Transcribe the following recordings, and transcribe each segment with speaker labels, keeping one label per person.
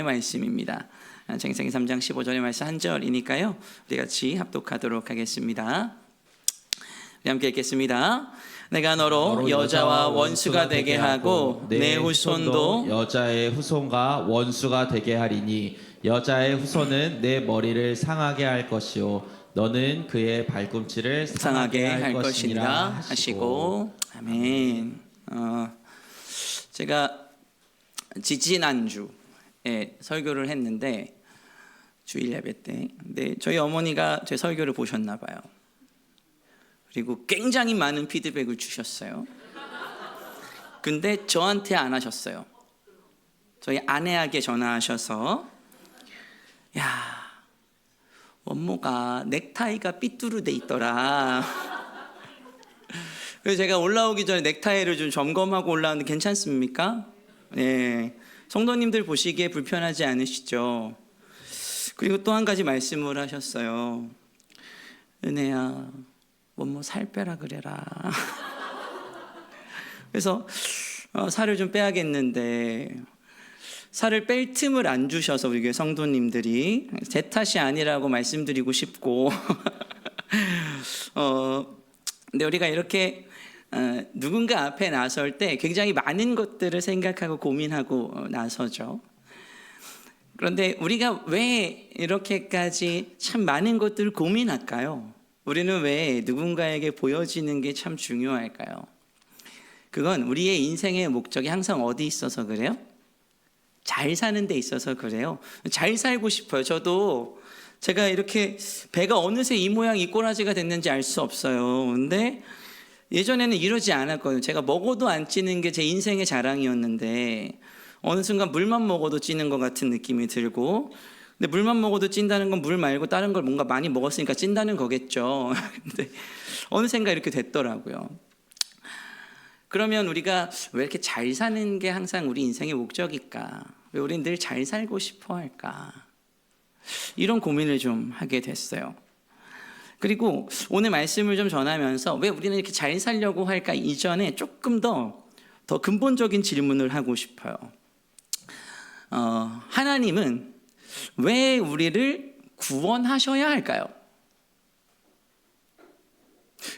Speaker 1: 말씀입니다. 창세기 3장 15절의 말씀 한 절이니까요. 우리 같이 합독하도록 하겠습니다. 우리 함께 읽겠습니다. 내가 너로 여자와 원수가 되게 하고 내 후손도
Speaker 2: 여자의 후손과 원수가 되게 하리니 여자의 후손은 내 머리를 상하게 할 것이요 너는 그의 발꿈치를
Speaker 1: 상하게 할 것이니라 하시고 아멘. 제가 지지난주에 설교를 했는데 주일 예배 때, 근데 저희 어머니가 제 설교를 보셨나 봐요. 그리고 굉장히 많은 피드백을 주셨어요. 근데 저한테 안 하셨어요. 저희 아내에게 전화하셔서 야, 원모가 넥타이가 삐뚤어져 있더라. 그래서 제가 올라오기 전에 넥타이를 좀 점검하고 올라왔는데 괜찮습니까? 네, 성도님들 보시기에 불편하지 않으시죠? 그리고 또 한 가지 말씀을 하셨어요. 은혜야, 원모 살 빼라 그래라. 그래서 살을 좀 빼야겠는데 살을 뺄 틈을 안 주셔서 우리 교회 성도님들이 제 탓이 아니라고 말씀드리고 싶고 근데 우리가 이렇게 누군가 앞에 나설 때 굉장히 많은 것들을 생각하고 고민하고 나서죠. 그런데 우리가 왜 이렇게까지 참 많은 것들을 고민할까요? 우리는 왜 누군가에게 보여지는 게 참 중요할까요? 그건 우리의 인생의 목적이 항상 어디 있어서 그래요? 잘 사는 데 있어서 그래요. 잘 살고 싶어요. 저도 제가 이렇게 배가 어느새 이 모양 이 꼬라지가 됐는지 알 수 없어요. 근데 예전에는 이러지 않았거든요. 제가 먹어도 안 찌는 게 제 인생의 자랑이었는데 어느 순간 물만 먹어도 찌는 것 같은 느낌이 들고, 근데 물만 먹어도 찐다는 건 물 말고 다른 걸 뭔가 많이 먹었으니까 찐다는 거겠죠. 근데 어느샌가 이렇게 됐더라고요. 그러면 우리가 왜 이렇게 잘 사는 게 항상 우리 인생의 목적일까? 왜 우리는 늘 잘 살고 싶어 할까? 이런 고민을 좀 하게 됐어요. 그리고 오늘 말씀을 좀 전하면서 왜 우리는 이렇게 잘 살려고 할까 이전에 조금 더 근본적인 질문을 하고 싶어요. 하나님은 왜 우리를 구원하셔야 할까요?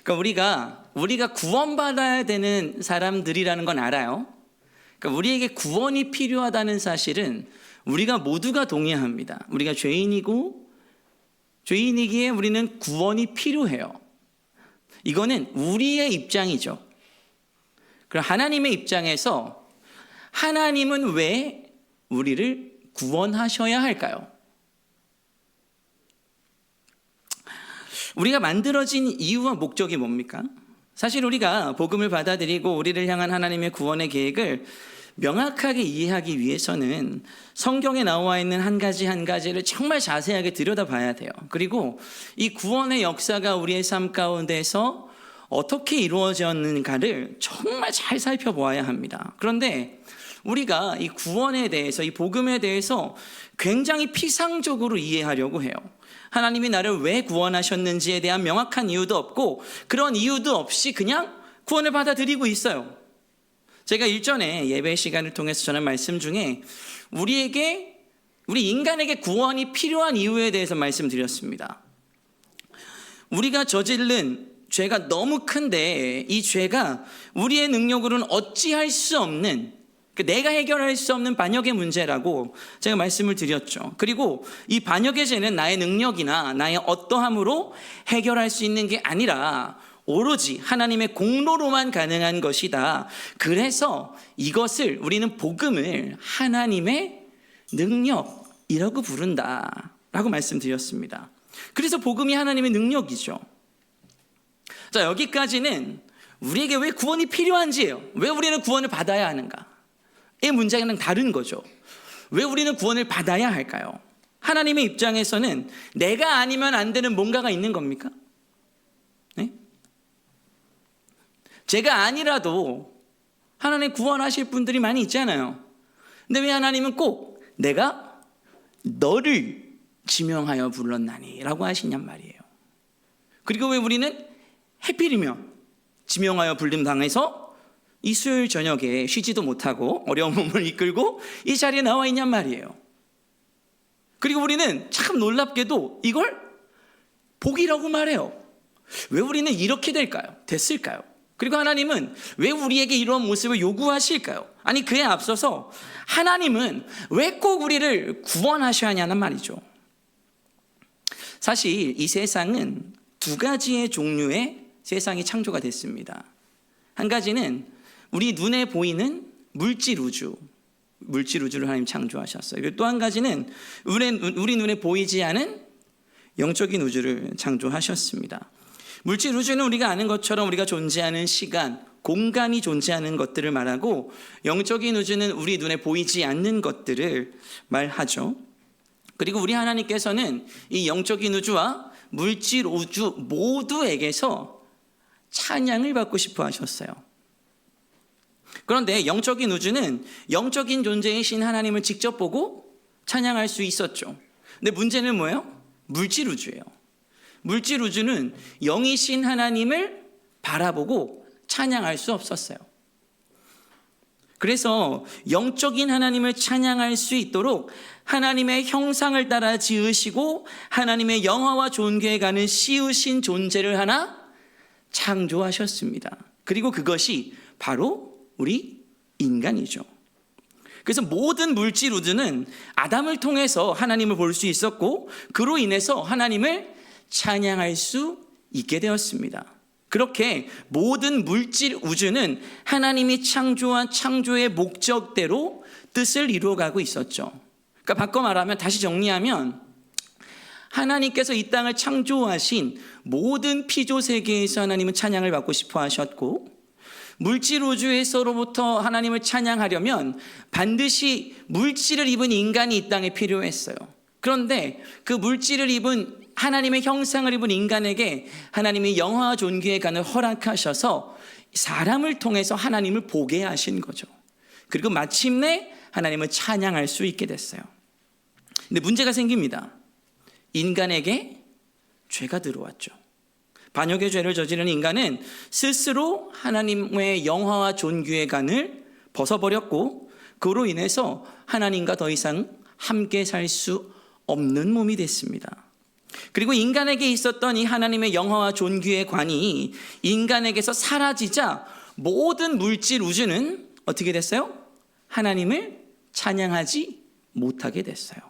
Speaker 1: 그러니까 우리가 구원받아야 되는 사람들이라는 건 알아요. 그러니까 우리에게 구원이 필요하다는 사실은 우리가 모두가 동의합니다. 우리가 죄인이기에 우리는 구원이 필요해요. 이거는 우리의 입장이죠. 그럼 하나님의 입장에서 하나님은 왜 우리를 구원하셔야 할까요? 우리가 만들어진 이유와 목적이 뭡니까? 사실 우리가 복음을 받아들이고 우리를 향한 하나님의 구원의 계획을 명확하게 이해하기 위해서는 성경에 나와 있는 한 가지를 정말 자세하게 들여다봐야 돼요. 그리고 이 구원의 역사가 우리의 삶 가운데서 어떻게 이루어졌는가를 정말 잘 살펴보아야 합니다. 그런데 우리가 이 구원에 대해서, 이 복음에 대해서 굉장히 피상적으로 이해하려고 해요. 하나님이 나를 왜 구원하셨는지에 대한 명확한 이유도 없고 그런 이유도 없이 그냥 구원을 받아들이고 있어요. 제가 일전에 예배 시간을 통해서 전한 말씀 중에 우리 인간에게 구원이 필요한 이유에 대해서 말씀드렸습니다. 우리가 저지른 죄가 너무 큰데 이 죄가 우리의 능력으로는 어찌할 수 없는, 내가 해결할 수 없는 반역의 문제라고 제가 말씀을 드렸죠. 그리고 이 반역의 죄는 나의 능력이나 나의 어떠함으로 해결할 수 있는 게 아니라 오로지 하나님의 공로로만 가능한 것이다. 그래서 이것을 우리는 복음을 하나님의 능력이라고 부른다라고 말씀드렸습니다. 그래서 복음이 하나님의 능력이죠. 자, 여기까지는 우리에게 왜 구원이 필요한지예요. 왜 우리는 구원을 받아야 하는가? 이 문제는 다른 거죠. 왜 우리는 구원을 받아야 할까요? 하나님의 입장에서는 내가 아니면 안 되는 뭔가가 있는 겁니까? 네? 제가 아니라도 하나님 구원하실 분들이 많이 있잖아요. 근데 왜 하나님은 꼭 내가 너를 지명하여 불렀나니 라고 하시냔 말이에요. 그리고 왜 우리는 해필이면 지명하여 불림 당해서 이 수요일 저녁에 쉬지도 못하고 어려운 몸을 이끌고 이 자리에 나와 있냔 말이에요. 그리고 우리는 참 놀랍게도 이걸 복이라고 말해요. 왜 우리는 이렇게 됐을까요? 그리고 하나님은 왜 우리에게 이런 모습을 요구하실까요? 아니, 그에 앞서서 하나님은 왜 꼭 우리를 구원하셔야 하냐는 말이죠. 사실 이 세상은 두 가지의 종류의 세상이 창조가 됐습니다. 한 가지는 우리 눈에 보이는 물질 우주를 하나님 창조하셨어요. 그리고 또 한 가지는 우리 눈에 보이지 않은 영적인 우주를 창조하셨습니다. 물질 우주는 우리가 아는 것처럼 우리가 존재하는 시간, 공간이 존재하는 것들을 말하고, 영적인 우주는 우리 눈에 보이지 않는 것들을 말하죠. 그리고 우리 하나님께서는 이 영적인 우주와 물질 우주 모두에게서 찬양을 받고 싶어 하셨어요. 그런데 영적인 우주는 영적인 존재이신 하나님을 직접 보고 찬양할 수 있었죠. 근데 문제는 뭐예요? 물질 우주예요. 물질 우주는 영이신 하나님을 바라보고 찬양할 수 없었어요. 그래서 영적인 하나님을 찬양할 수 있도록 하나님의 형상을 따라 지으시고 하나님의 영화와 존귀에 가는 씌우신 존재를 하나 창조하셨습니다. 그리고 그것이 바로 우리 인간이죠. 그래서 모든 물질 우주는 아담을 통해서 하나님을 볼 수 있었고, 그로 인해서 하나님을 찬양할 수 있게 되었습니다. 그렇게 모든 물질 우주는 하나님이 창조한 창조의 목적대로 뜻을 이루어가고 있었죠. 그러니까 바꿔 말하면, 다시 정리하면, 하나님께서 이 땅을 창조하신 모든 피조 세계에서 하나님은 찬양을 받고 싶어 하셨고, 물질 우주에서로부터 하나님을 찬양하려면 반드시 물질을 입은 인간이 이 땅에 필요했어요. 그런데 그 물질을 입은 하나님의 형상을 입은 인간에게 하나님이 영화와 존귀의 간을 허락하셔서 사람을 통해서 하나님을 보게 하신 거죠. 그리고 마침내 하나님을 찬양할 수 있게 됐어요. 근데 문제가 생깁니다. 인간에게 죄가 들어왔죠. 반역의 죄를 저지른 인간은 스스로 하나님의 영화와 존귀의 간을 벗어버렸고, 그로 인해서 하나님과 더 이상 함께 살 수 없는 몸이 됐습니다. 그리고 인간에게 있었던 이 하나님의 영화와 존귀의 관이 인간에게서 사라지자 모든 물질 우주는 어떻게 됐어요? 하나님을 찬양하지 못하게 됐어요.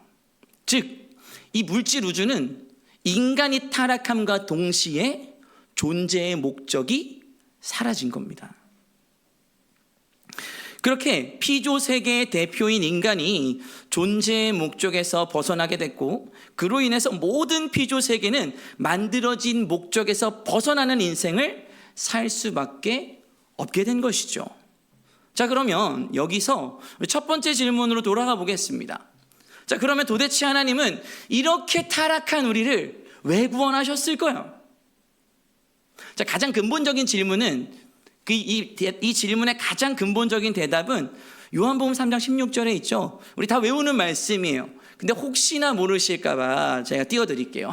Speaker 1: 즉, 이 물질 우주는 인간이 타락함과 동시에 존재의 목적이 사라진 겁니다. 그렇게 피조 세계의 대표인 인간이 존재의 목적에서 벗어나게 됐고, 그로 인해서 모든 피조 세계는 만들어진 목적에서 벗어나는 인생을 살 수밖에 없게 된 것이죠. 자, 그러면 여기서 첫 번째 질문으로 돌아가 보겠습니다. 자, 그러면 도대체 하나님은 이렇게 타락한 우리를 왜 구원하셨을까요? 자, 가장 근본적인 질문은, 이 질문의 가장 근본적인 대답은 요한복음 3장 16절에 있죠. 우리 다 외우는 말씀이에요. 근데 혹시나 모르실까봐 제가 띄워드릴게요.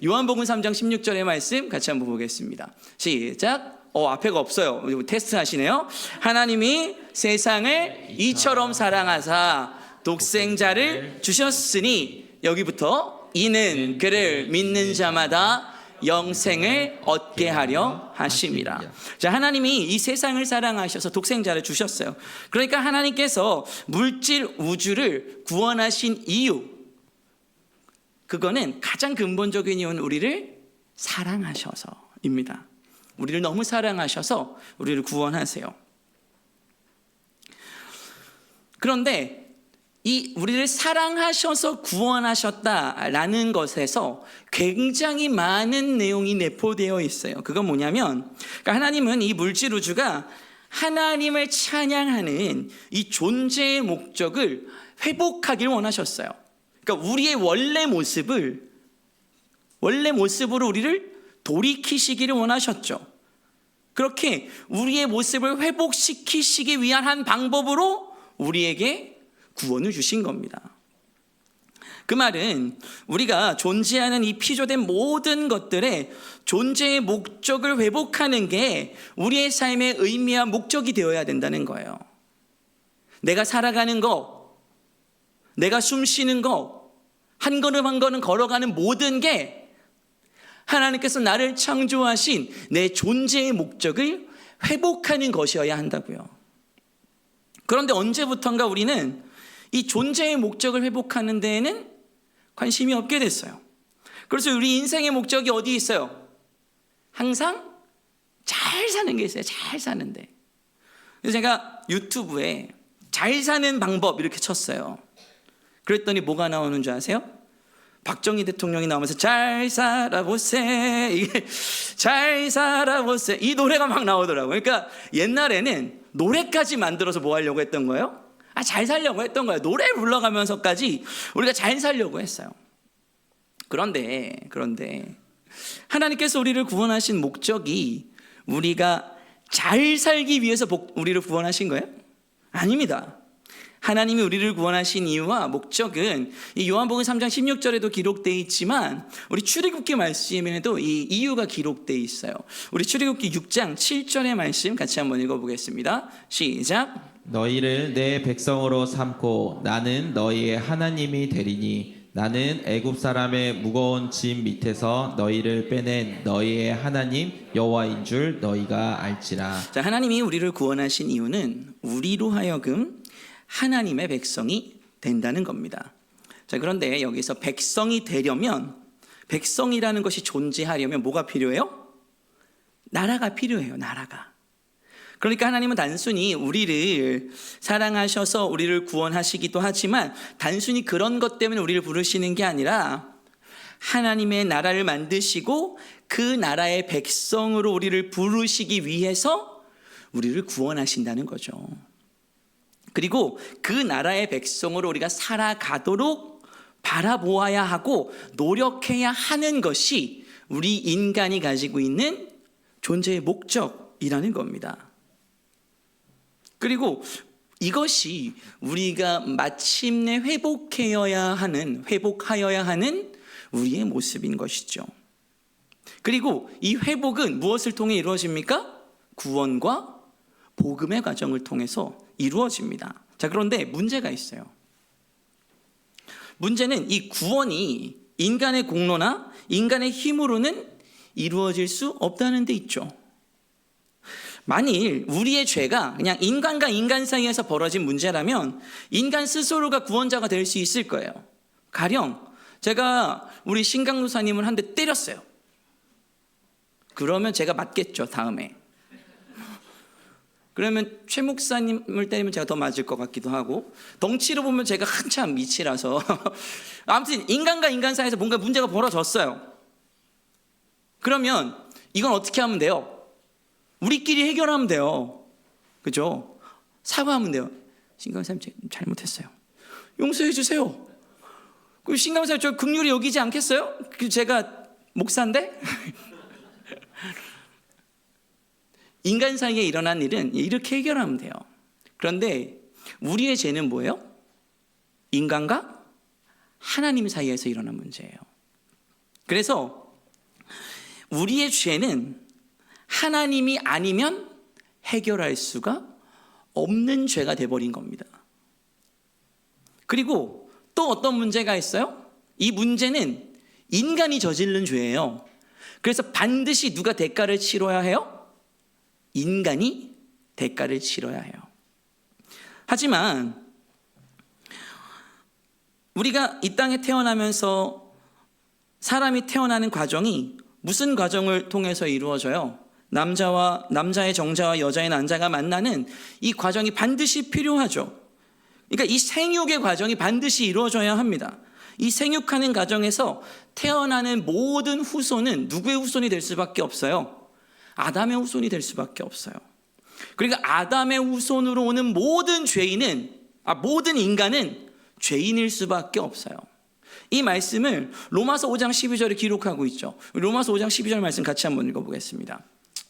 Speaker 1: 요한복음 3장 16절의 말씀 같이 한번 보겠습니다. 시작. 앞에가 없어요. 테스트 하시네요. 하나님이 세상을 이처럼 사랑하사 독생자를 주셨으니, 여기부터 이는 그를 믿는 자마다 영생을 얻게 하려 하심이라. 자, 하나님이 이 세상을 사랑하셔서 독생자를 주셨어요. 그러니까 하나님께서 물질 우주를 구원하신 이유, 그거는 가장 근본적인 이유는 우리를 사랑하셔서입니다. 우리를 너무 사랑하셔서 우리를 구원하세요. 그런데 이 우리를 사랑하셔서 구원하셨다라는 것에서 굉장히 많은 내용이 내포되어 있어요. 그건 뭐냐면, 그러니까 하나님은 이 물질 우주가 하나님을 찬양하는 이 존재의 목적을 회복하길 원하셨어요. 그러니까 우리의 원래 모습으로 우리를 돌이키시기를 원하셨죠. 그렇게 우리의 모습을 회복시키시기 위한 한 방법으로 우리에게 구원을 주신 겁니다. 그 말은 우리가 존재하는 이 피조된 모든 것들의 존재의 목적을 회복하는 게 우리의 삶의 의미와 목적이 되어야 된다는 거예요. 내가 살아가는 거, 내가 숨 쉬는 거, 한 걸음 한 걸음 걸어가는 모든 게 하나님께서 나를 창조하신 내 존재의 목적을 회복하는 것이어야 한다고요. 그런데 언제부턴가 우리는 이 존재의 목적을 회복하는 데에는 관심이 없게 됐어요. 그래서 우리 인생의 목적이 어디 있어요? 항상 잘 사는 게 있어요. 잘 사는데. 그래서 제가 유튜브에 잘 사는 방법 이렇게 쳤어요. 그랬더니 뭐가 나오는 줄 아세요? 박정희 대통령이 나오면서 잘 살아보세, 이게 잘 살아보세, 이 노래가 막 나오더라고요. 그러니까 옛날에는 노래까지 만들어서 뭐 하려고 했던 거예요? 잘 살려고 했던 거예요. 노래 불러가면서까지 우리가 잘 살려고 했어요. 그런데 하나님께서 우리를 구원하신 목적이 우리가 잘 살기 위해서 우리를 구원하신 거예요? 아닙니다. 하나님이 우리를 구원하신 이유와 목적은 이 요한복음 3장 16절에도 기록되어 있지만 우리 출애굽기 말씀에도 이 이유가 기록되어 있어요. 우리 출애굽기 6장 7절의 말씀 같이 한번 읽어보겠습니다. 시작.
Speaker 2: 너희를 내 백성으로 삼고 나는 너희의 하나님이 되리니 나는 애굽 사람의 무거운 짐 밑에서 너희를 빼낸 너희의 하나님 여호와인 줄 너희가 알지라.
Speaker 1: 자, 하나님이 우리를 구원하신 이유는 우리로 하여금 하나님의 백성이 된다는 겁니다. 자, 그런데 여기서 백성이 되려면, 백성이라는 것이 존재하려면 뭐가 필요해요? 나라가 필요해요. 나라가. 그러니까 하나님은 단순히 우리를 사랑하셔서 우리를 구원하시기도 하지만 단순히 그런 것 때문에 우리를 부르시는 게 아니라 하나님의 나라를 만드시고 그 나라의 백성으로 우리를 부르시기 위해서 우리를 구원하신다는 거죠. 그리고 그 나라의 백성으로 우리가 살아가도록 바라보아야 하고 노력해야 하는 것이 우리 인간이 가지고 있는 존재의 목적이라는 겁니다. 그리고 이것이 우리가 마침내 회복하여야 하는 우리의 모습인 것이죠. 그리고 이 회복은 무엇을 통해 이루어집니까? 구원과 복음의 과정을 통해서 이루어집니다. 자, 그런데 문제가 있어요. 문제는 이 구원이 인간의 공로나 인간의 힘으로는 이루어질 수 없다는 데 있죠. 만일 우리의 죄가 그냥 인간과 인간 사이에서 벌어진 문제라면 인간 스스로가 구원자가 될 수 있을 거예요. 가령 제가 우리 신강도사님을 한 대 때렸어요. 그러면 제가 맞겠죠, 다음에. 그러면 최 목사님을 때리면 제가 더 맞을 것 같기도 하고, 덩치로 보면 제가 한참 미치라서 아무튼 인간과 인간 사이에서 뭔가 문제가 벌어졌어요. 그러면 이건 어떻게 하면 돼요? 우리끼리 해결하면 돼요. 그죠? 사과하면 돼요. 신강사님 제가 잘못했어요. 용서해 주세요. 그 신강사님 저 긍휼히 여기지 않겠어요? 제가 목사인데? 인간 사이에 일어난 일은 이렇게 해결하면 돼요. 그런데 우리의 죄는 뭐예요? 인간과 하나님 사이에서 일어난 문제예요. 그래서 우리의 죄는 하나님이 아니면 해결할 수가 없는 죄가 돼버린 겁니다. 그리고 또 어떤 문제가 있어요? 이 문제는 인간이 저지른 죄예요. 그래서 반드시 누가 대가를 치러야 해요? 인간이 대가를 치러야 해요. 하지만 우리가 이 땅에 태어나면서 사람이 태어나는 과정이 무슨 과정을 통해서 이루어져요? 남자의 정자와 여자의 난자가 만나는 이 과정이 반드시 필요하죠. 그러니까 이 생육의 과정이 반드시 이루어져야 합니다. 이 생육하는 과정에서 태어나는 모든 후손은 누구의 후손이 될 수밖에 없어요? 아담의 후손이 될 수밖에 없어요. 그러니까 아담의 후손으로 오는 모든 인간은 죄인일 수밖에 없어요. 이 말씀을 로마서 5장 12절에 기록하고 있죠. 로마서 5장 12절 말씀 같이 한번 읽어보겠습니다.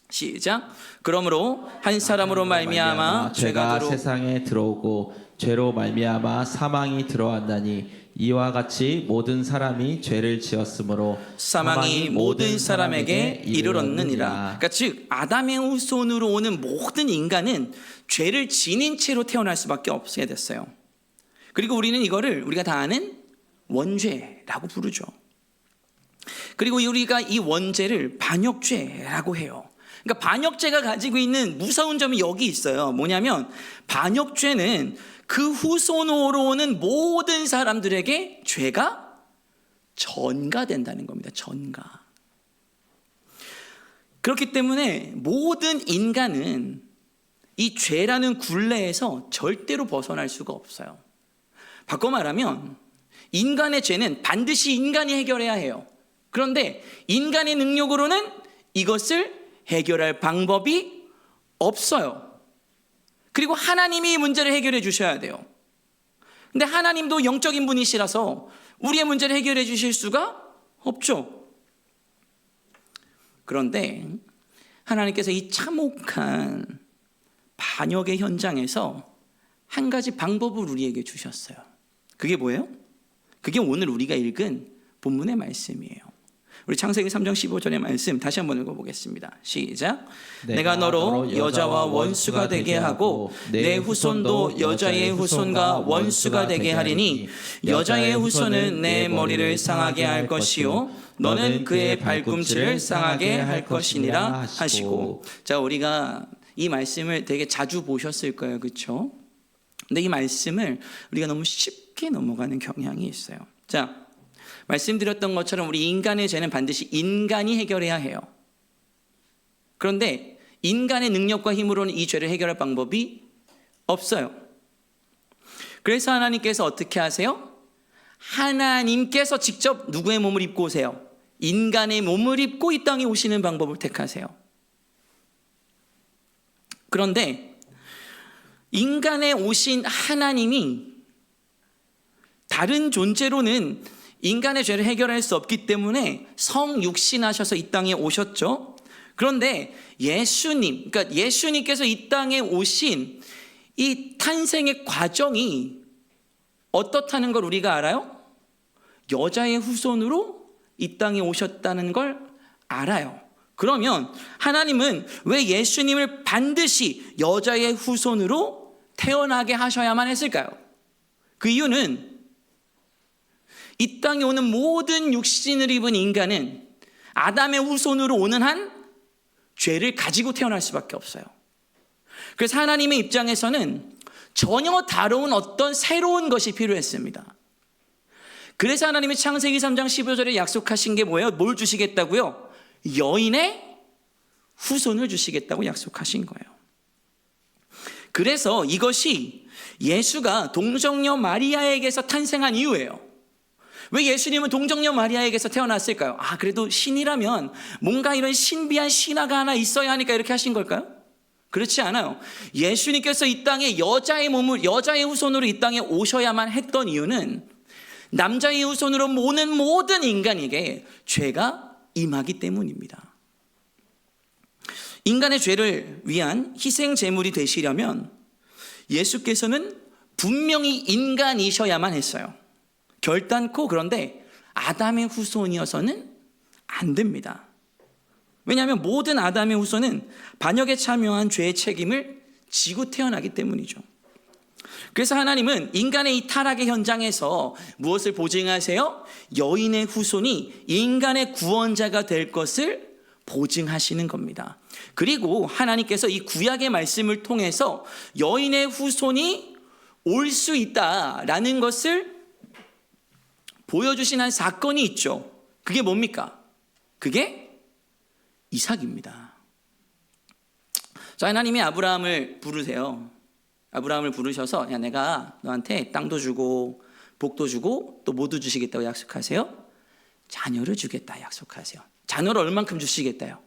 Speaker 1: 시작. 그러므로 한 사람으로 말미암아
Speaker 2: 죄가 세상에 들어오고 죄로 말미암아 사망이 들어왔나니 이와 같이 모든 사람이 죄를 지었으므로
Speaker 1: 사망이 모든 사람에게 이르렀느니라. 그러니까 즉 아담의 후손으로 오는 모든 인간은 죄를 지닌 채로 태어날 수밖에 없게 됐어요. 그리고 우리는 이거를 우리가 다 아는 원죄라고 부르죠. 그리고 우리가 이 원죄를 반역죄라고 해요. 그러니까 반역죄가 가지고 있는 무서운 점이 여기 있어요. 뭐냐면 반역죄는 그 후손으로 오는 모든 사람들에게 죄가 전가된다는 겁니다. 전가. 그렇기 때문에 모든 인간은 이 죄라는 굴레에서 절대로 벗어날 수가 없어요. 바꿔 말하면 인간의 죄는 반드시 인간이 해결해야 해요. 그런데 인간의 능력으로는 이것을 해결할 방법이 없어요. 그리고 하나님이 이 문제를 해결해 주셔야 돼요. 근데 하나님도 영적인 분이시라서 우리의 문제를 해결해 주실 수가 없죠. 그런데 하나님께서 이 참혹한 반역의 현장에서 한 가지 방법을 우리에게 주셨어요. 그게 뭐예요? 그게 오늘 우리가 읽은 본문의 말씀이에요. 우리 창세기 3장 15절의 말씀 다시 한번 읽어보겠습니다. 시작. 내가 너로 여자와 원수가 되게 하고 내 후손도 여자의 후손과 원수가 되게 하리니 여자의 후손은 내 머리를 상하게 할 것이요 너는 그의 발꿈치를 상하게 할 것이니라 하시고. 자, 우리가 이 말씀을 되게 자주 보셨을 거예요. 그렇죠? 근데 이 말씀을 우리가 너무 쉽게 넘어가는 경향이 있어요. 자, 말씀드렸던 것처럼 우리 인간의 죄는 반드시 인간이 해결해야 해요. 그런데 인간의 능력과 힘으로는 이 죄를 해결할 방법이 없어요. 그래서 하나님께서 어떻게 하세요? 하나님께서 직접 누구의 몸을 입고 오세요? 인간의 몸을 입고 이 땅에 오시는 방법을 택하세요. 그런데 인간에 오신 하나님이 다른 존재로는 인간의 죄를 해결할 수 없기 때문에 성육신하셔서 이 땅에 오셨죠. 그런데 예수님, 그러니까 예수님께서 이 땅에 오신 이 탄생의 과정이 어떻다는 걸 우리가 알아요? 여자의 후손으로 이 땅에 오셨다는 걸 알아요. 그러면 하나님은 왜 예수님을 반드시 여자의 후손으로 태어나게 하셔야만 했을까요? 그 이유는 이 땅에 오는 모든 육신을 입은 인간은 아담의 후손으로 오는 한 죄를 가지고 태어날 수밖에 없어요. 그래서 하나님의 입장에서는 전혀 다른 어떤 새로운 것이 필요했습니다. 그래서 하나님이 창세기 3장 15절에 약속하신 게 뭐예요? 뭘 주시겠다고요? 여인의 후손을 주시겠다고 약속하신 거예요. 그래서 이것이 예수가 동정녀 마리아에게서 탄생한 이유예요. 왜 예수님은 동정녀 마리아에게서 태어났을까요? 그래도 신이라면 뭔가 이런 신비한 신화가 하나 있어야 하니까 이렇게 하신 걸까요? 그렇지 않아요. 예수님께서 이 땅에 여자의 후손으로 이 땅에 오셔야만 했던 이유는 남자의 후손으로 오는 모든 인간에게 죄가 임하기 때문입니다. 인간의 죄를 위한 희생 제물이 되시려면 예수께서는 분명히 인간이셔야만 했어요. 결단코. 그런데 아담의 후손이어서는 안 됩니다. 왜냐하면 모든 아담의 후손은 반역에 참여한 죄의 책임을 지고 태어나기 때문이죠. 그래서 하나님은 인간의 이 타락의 현장에서 무엇을 보증하세요? 여인의 후손이 인간의 구원자가 될 것을 보증하시는 겁니다. 그리고 하나님께서 이 구약의 말씀을 통해서 여인의 후손이 올 수 있다라는 것을 보여주신 한 사건이 있죠. 그게 뭡니까? 그게 이삭입니다. 자, 하나님이 아브라함을 부르세요. 아브라함을 부르셔서 야, 내가 너한테 땅도 주고 복도 주고 또 모두 주시겠다고 약속하세요. 자녀를 주겠다 약속하세요. 자녀를 얼만큼 주시겠다요?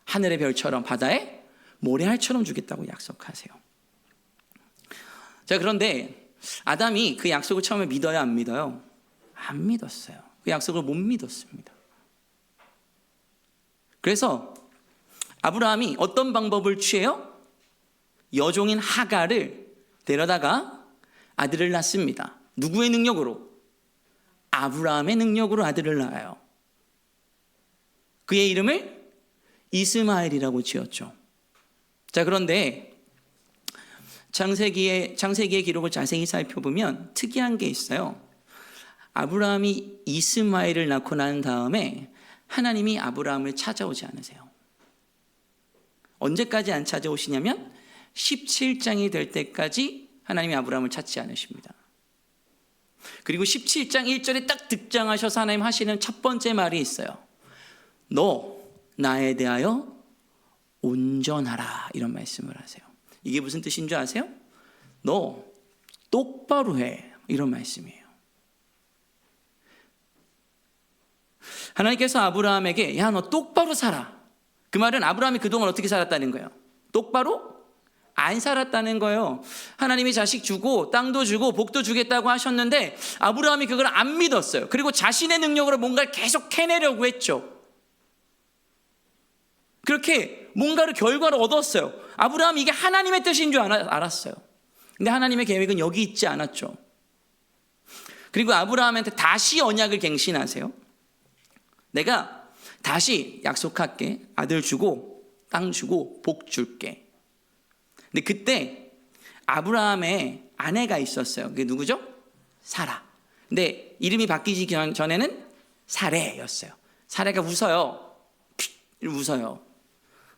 Speaker 1: 하늘의 별처럼 바다의 모래알처럼 주겠다고 약속하세요. 자, 그런데 아담이 그 약속을 처음에 믿어요, 안 믿어요? 안 믿었어요. 그 약속을 못 믿었습니다. 그래서 아브라함이 어떤 방법을 취해요? 여종인 하갈을 데려다가 아들을 낳습니다. 누구의 능력으로? 아브라함의 능력으로 아들을 낳아요. 그의 이름을 이스마엘이라고 지었죠. 자, 그런데 창세기의 기록을 자세히 살펴보면 특이한 게 있어요. 아브라함이 이스마엘을 낳고 난 다음에 하나님이 아브라함을 찾아오지 않으세요. 언제까지 안 찾아오시냐면 17장이 될 때까지 하나님이 아브라함을 찾지 않으십니다. 그리고 17장 1절에 딱 등장하셔서 하나님 하시는 첫 번째 말이 있어요. 너 나에 대하여 온전하라, 이런 말씀을 하세요. 이게 무슨 뜻인 줄 아세요? 너 똑바로 해, 이런 말씀이에요. 하나님께서 아브라함에게 야, 너 똑바로 살아. 그 말은 아브라함이 그동안 어떻게 살았다는 거예요? 똑바로 안 살았다는 거예요. 하나님이 자식 주고 땅도 주고 복도 주겠다고 하셨는데 아브라함이 그걸 안 믿었어요. 그리고 자신의 능력으로 뭔가를 계속 해내려고 했죠. 그렇게 뭔가를 결과를 얻었어요. 아브라함이 이게 하나님의 뜻인 줄 알았어요. 근데 하나님의 계획은 여기 있지 않았죠. 그리고 아브라함한테 다시 언약을 갱신하세요. 내가 다시 약속할게. 아들 주고 땅 주고 복 줄게. 근데 그때 아브라함의 아내가 있었어요. 그게 누구죠? 사라. 근데 이름이 바뀌기 전에는 사레였어요. 사레가 웃어요. 웃어요.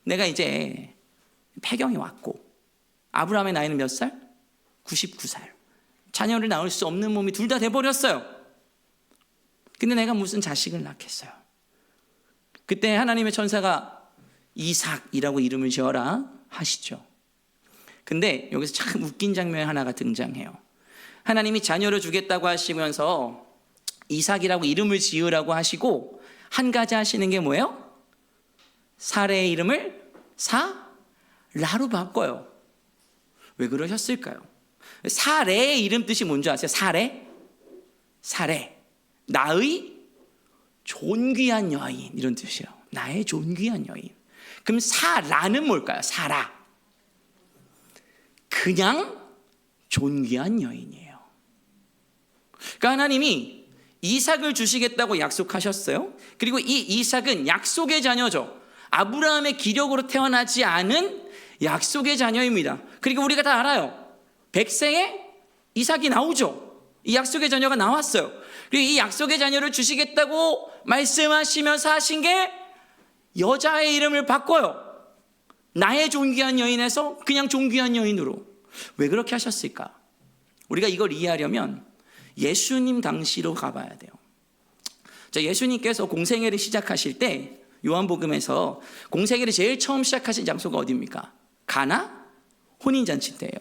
Speaker 1: 내가 이제 폐경이 왔고 아브라함의 나이는 몇 살? 99살. 자녀를 낳을 수 없는 몸이 둘 다 돼버렸어요. 근데 내가 무슨 자식을 낳겠어요. 그때 하나님의 천사가 이삭이라고 이름을 지어라 하시죠. 근데 여기서 참 웃긴 장면이 하나가 등장해요. 하나님이 자녀를 주겠다고 하시면서 이삭이라고 이름을 지으라고 하시고 한 가지 하시는 게 뭐예요? 사레의 이름을 사라로 바꿔요. 왜 그러셨을까요? 사레의 이름 뜻이 뭔지 아세요? 사레. 나의 존귀한 여인, 이런 뜻이에요. 나의 존귀한 여인. 그럼 사라는 뭘까요? 사라. 그냥 존귀한 여인이에요. 그러니까 하나님이 이삭을 주시겠다고 약속하셨어요. 그리고 이 이삭은 약속의 자녀죠. 아브라함의 기력으로 태어나지 않은 약속의 자녀입니다. 그리고 우리가 다 알아요. 백세에 이삭이 나오죠. 이 약속의 자녀가 나왔어요. 그리고 이 약속의 자녀를 주시겠다고 말씀하시면서 하신 게 여자의 이름을 바꿔요. 나의 존귀한 여인에서 그냥 존귀한 여인으로. 왜 그렇게 하셨을까? 우리가 이걸 이해하려면 예수님 당시로 가봐야 돼요. 자, 예수님께서 공생애를 시작하실 때 요한복음에서 공생애를 제일 처음 시작하신 장소가 어디입니까? 가나 혼인잔치 때예요.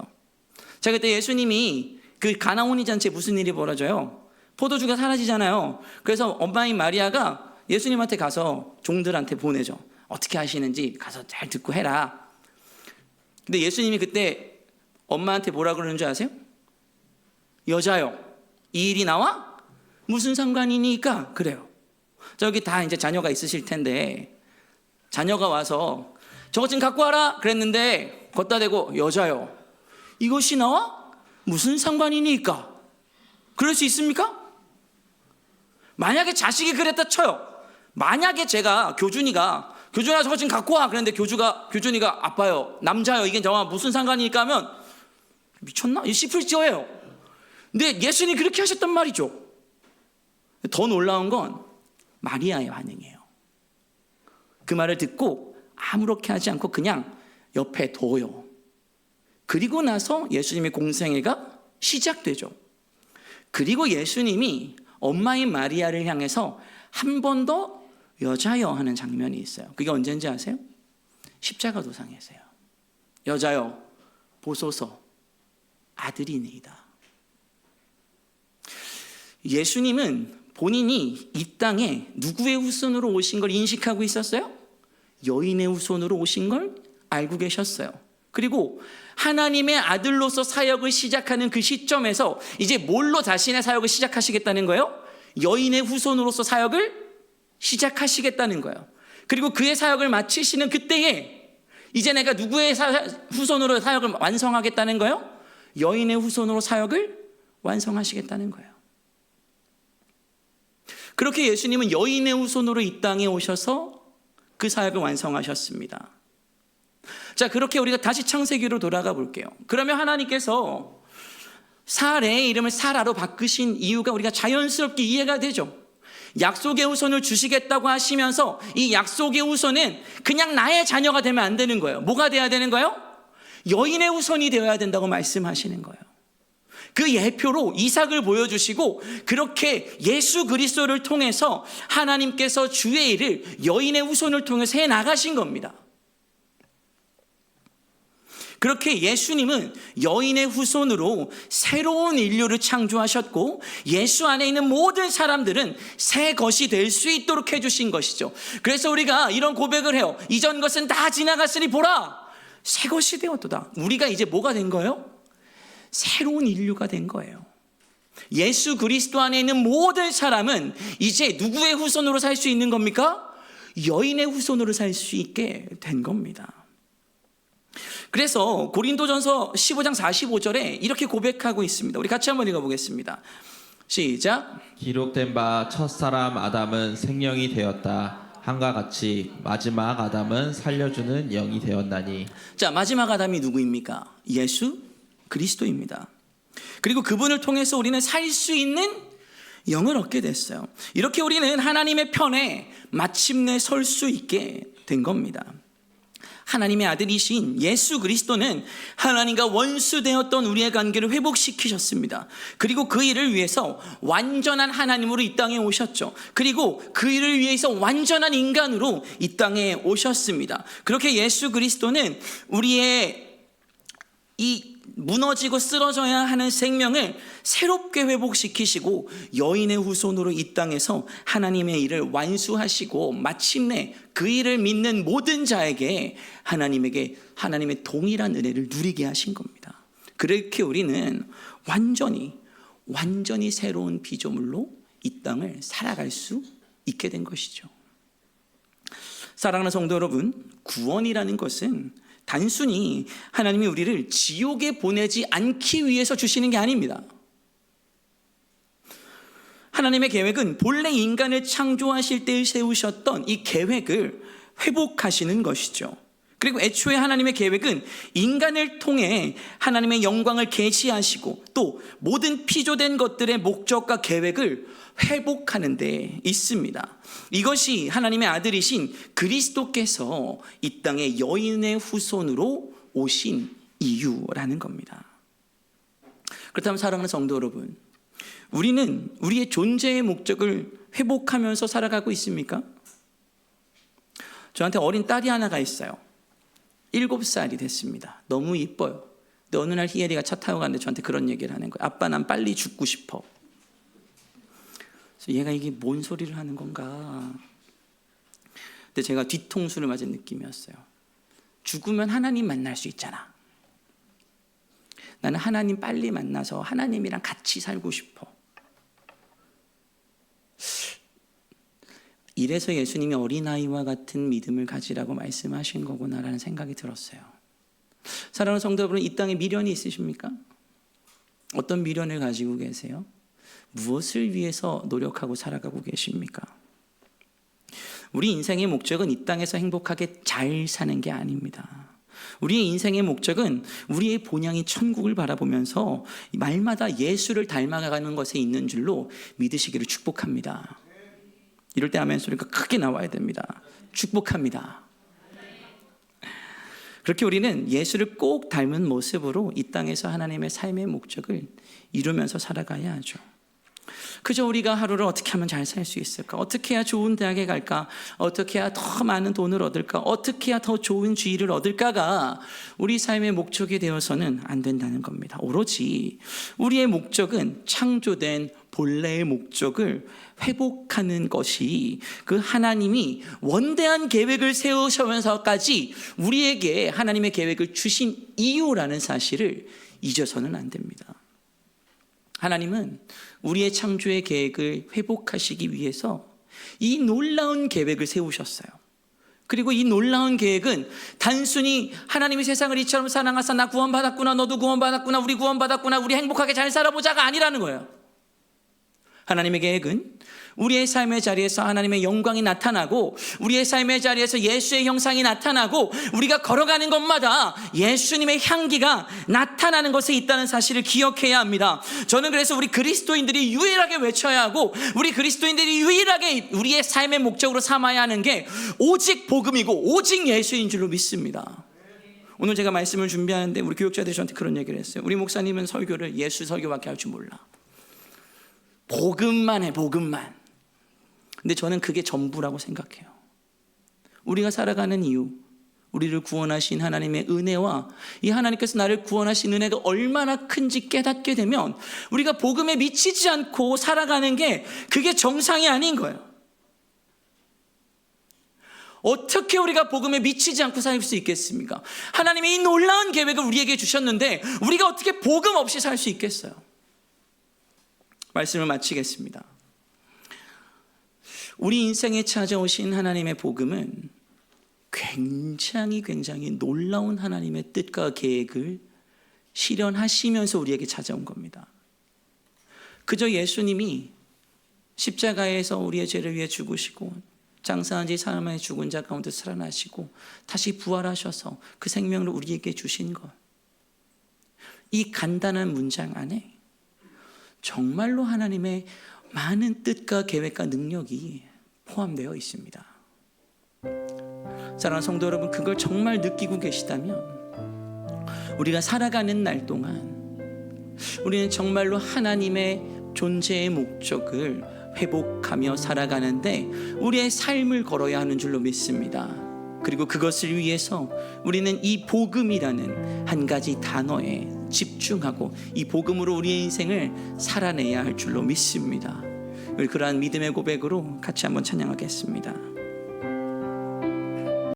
Speaker 1: 자, 그때 예수님이 그 가나 혼인잔치에 무슨 일이 벌어져요? 포도주가 사라지잖아요. 그래서 엄마인 마리아가 예수님한테 가서 종들한테 보내죠. 어떻게 하시는지 가서 잘 듣고 해라. 근데 예수님이 그때 엄마한테 뭐라 그러는 줄 아세요? 여자요, 이 일이 나와 무슨 상관이니까 그래요. 저기 다 이제 자녀가 있으실 텐데 자녀가 와서 저것 좀 갖고 와라 그랬는데 걷다 대고 여자요, 이것이 나와 무슨 상관이니까. 그럴 수 있습니까? 만약에 자식이 그랬다 쳐요. 만약에 제가 교준이가 저것 좀 갖고 와 그랬는데 교준이가 아빠요, 남자요, 이게 정말 무슨 상관이니까 하면 미쳤나? 이 씨풀지어예요. 근데 예수님이 그렇게 하셨단 말이죠. 더 놀라운 건 마리아의 반응이에요. 그 말을 듣고 아무렇게 하지 않고 그냥 옆에 둬요. 그리고 나서 예수님의 공생애가 시작되죠. 그리고 예수님이 엄마인 마리아를 향해서 한 번 더 여자여 하는 장면이 있어요. 그게 언제인지 아세요? 십자가 도상에서요. 여자여 보소서 아들이니이다. 예수님은 본인이 이 땅에 누구의 후손으로 오신 걸 인식하고 있었어요? 여인의 후손으로 오신 걸 알고 계셨어요. 그리고 하나님의 아들로서 사역을 시작하는 그 시점에서 이제 뭘로 자신의 사역을 시작하시겠다는 거예요? 여인의 후손으로서 사역을 시작하시겠다는 거예요. 그리고 그의 사역을 마치시는 그때에 이제 내가 누구의 후손으로 사역을 완성하겠다는 거예요? 여인의 후손으로 사역을 완성하시겠다는 거예요. 그렇게 예수님은 여인의 후손으로 이 땅에 오셔서 그 사역을 완성하셨습니다. 자, 그렇게 우리가 다시 창세기로 돌아가 볼게요. 그러면 하나님께서 사레의 이름을 사라로 바꾸신 이유가 우리가 자연스럽게 이해가 되죠. 약속의 후손을 주시겠다고 하시면서 이 약속의 후손은 그냥 나의 자녀가 되면 안 되는 거예요. 뭐가 돼야 되는 거예요? 여인의 후손이 되어야 된다고 말씀하시는 거예요. 그 예표로 이삭을 보여주시고 그렇게 예수 그리스도를 통해서 하나님께서 주의 일을 여인의 후손을 통해서 해나가신 겁니다. 그렇게 예수님은 여인의 후손으로 새로운 인류를 창조하셨고 예수 안에 있는 모든 사람들은 새 것이 될 수 있도록 해주신 것이죠. 그래서 우리가 이런 고백을 해요. 이전 것은 다 지나갔으니 보라 새 것이 되었도다. 우리가 이제 뭐가 된 거예요? 새로운 인류가 된 거예요. 예수 그리스도 안에 있는 모든 사람은 이제 누구의 후손으로 살 수 있는 겁니까? 여인의 후손으로 살 수 있게 된 겁니다. 그래서 고린도전서 15장 45절에 이렇게 고백하고 있습니다. 우리 같이 한번 읽어보겠습니다. 시작.
Speaker 2: 기록된 바 첫사람 아담은 생명이 되었다. 한과 같이 마지막 아담은 살려주는 영이 되었나니.
Speaker 1: 자, 마지막 아담이 누구입니까? 예수 그리스도입니다. 그리고 그분을 통해서 우리는 살 수 있는 영을 얻게 됐어요. 이렇게 우리는 하나님의 편에 마침내 설 수 있게 된 겁니다. 하나님의 아들이신 예수 그리스도는 하나님과 원수되었던 우리의 관계를 회복시키셨습니다. 그리고 그 일을 위해서 완전한 하나님으로 이 땅에 오셨죠. 그리고 그 일을 위해서 완전한 인간으로 이 땅에 오셨습니다. 그렇게 예수 그리스도는 우리의 이 무너지고 쓰러져야 하는 생명을 새롭게 회복시키시고 여인의 후손으로 이 땅에서 하나님의 일을 완수하시고 마침내 그 일을 믿는 모든 자에게 하나님의 동일한 은혜를 누리게 하신 겁니다. 그렇게 우리는 완전히 새로운 피조물로 이 땅을 살아갈 수 있게 된 것이죠. 사랑하는 성도 여러분, 구원이라는 것은 단순히 하나님이 우리를 지옥에 보내지 않기 위해서 주시는 게 아닙니다. 하나님의 계획은 본래 인간을 창조하실 때 세우셨던 이 계획을 회복하시는 것이죠. 그리고 애초에 하나님의 계획은 인간을 통해 하나님의 영광을 계시하시고 또 모든 피조된 것들의 목적과 계획을 회복하는 데 있습니다. 이것이 하나님의 아들이신 그리스도께서 이 땅에 여인의 후손으로 오신 이유라는 겁니다. 그렇다면 사랑하는 성도 여러분, 우리는 우리의 존재의 목적을 회복하면서 살아가고 있습니까? 저한테 어린 딸이 하나가 있어요. 7살이 됐습니다. 너무 이뻐요. 근데 어느 날 희엘이가 차 타고 가는데 저한테 그런 얘기를 하는 거예요. 아빠, 난 빨리 죽고 싶어. 그래서 얘가 이게 뭔 소리를 하는 건가. 근데 제가 뒤통수를 맞은 느낌이었어요. 죽으면 하나님 만날 수 있잖아. 나는 하나님 빨리 만나서 하나님이랑 같이 살고 싶어. 이래서 예수님이 어린아이와 같은 믿음을 가지라고 말씀하신 거구나라는 생각이 들었어요. 사랑하는 성도 여러분, 이 땅에 미련이 있으십니까? 어떤 미련을 가지고 계세요? 무엇을 위해서 노력하고 살아가고 계십니까? 우리 인생의 목적은 이 땅에서 행복하게 잘 사는 게 아닙니다. 우리의 인생의 목적은 우리의 본향이 천국을 바라보면서 말마다 예수를 닮아가는 것에 있는 줄로 믿으시기를 축복합니다. 이럴 때 아멘 소리가 크게 나와야 됩니다. 축복합니다. 그렇게 우리는 예수를 꼭 닮은 모습으로 이 땅에서 하나님의 삶의 목적을 이루면서 살아가야 하죠. 그저 우리가 하루를 어떻게 하면 잘 살 수 있을까? 어떻게 해야 좋은 대학에 갈까? 어떻게 해야 더 많은 돈을 얻을까? 어떻게 해야 더 좋은 지위를 얻을까가 우리 삶의 목적이 되어서는 안 된다는 겁니다. 오로지 우리의 목적은 창조된 본래의 목적을 회복하는 것이 그 하나님이 원대한 계획을 세우시면서까지 우리에게 하나님의 계획을 주신 이유라는 사실을 잊어서는 안 됩니다. 하나님은 우리의 창조의 계획을 회복하시기 위해서 이 놀라운 계획을 세우셨어요. 그리고 이 놀라운 계획은 단순히 하나님이 세상을 이처럼 사랑하사 나 구원받았구나, 너도 구원받았구나, 우리 구원받았구나, 우리 행복하게 잘 살아보자가 아니라는 거예요. 하나님의 계획은 우리의 삶의 자리에서 하나님의 영광이 나타나고 우리의 삶의 자리에서 예수의 형상이 나타나고 우리가 걸어가는 곳마다 예수님의 향기가 나타나는 것에 있다는 사실을 기억해야 합니다. 저는 그래서 우리 그리스도인들이 유일하게 외쳐야 하고 우리 그리스도인들이 유일하게 우리의 삶의 목적으로 삼아야 하는 게 오직 복음이고 오직 예수인 줄로 믿습니다. 오늘 제가 말씀을 준비하는데 우리 교육자들이 저한테 그런 얘기를 했어요. 우리 목사님은 설교를 예수 설교밖에 할 줄 몰라. 복음만 해, 복음만. 근데 저는 그게 전부라고 생각해요. 우리가 살아가는 이유, 우리를 구원하신 하나님의 은혜와 이 하나님께서 나를 구원하신 은혜가 얼마나 큰지 깨닫게 되면 우리가 복음에 미치지 않고 살아가는 게 그게 정상이 아닌 거예요. 어떻게 우리가 복음에 미치지 않고 살 수 있겠습니까? 하나님의 이 놀라운 계획을 우리에게 주셨는데 우리가 어떻게 복음 없이 살 수 있겠어요? 말씀을 마치겠습니다. 우리 인생에 찾아오신 하나님의 복음은 굉장히 놀라운 하나님의 뜻과 계획을 실현하시면서 우리에게 찾아온 겁니다. 그저 예수님이 십자가에서 우리의 죄를 위해 죽으시고 장사한 지 사람 안에 죽은 자 가운데 살아나시고 다시 부활하셔서 그 생명을 우리에게 주신 것, 이 간단한 문장 안에 정말로 하나님의 많은 뜻과 계획과 능력이 포함되어 있습니다. 사랑하는 성도 여러분, 그걸 정말 느끼고 계시다면 우리가 살아가는 날 동안 우리는 정말로 하나님의 존재의 목적을 회복하며 살아가는데 우리의 삶을 걸어야 하는 줄로 믿습니다. 그리고 그것을 위해서 우리는 이 복음이라는 한 가지 단어에 집중하고 이 복음으로 우리의 인생을 살아내야 할 줄로 믿습니다. 그러한 믿음의 고백으로 같이 한번 찬양하겠습니다.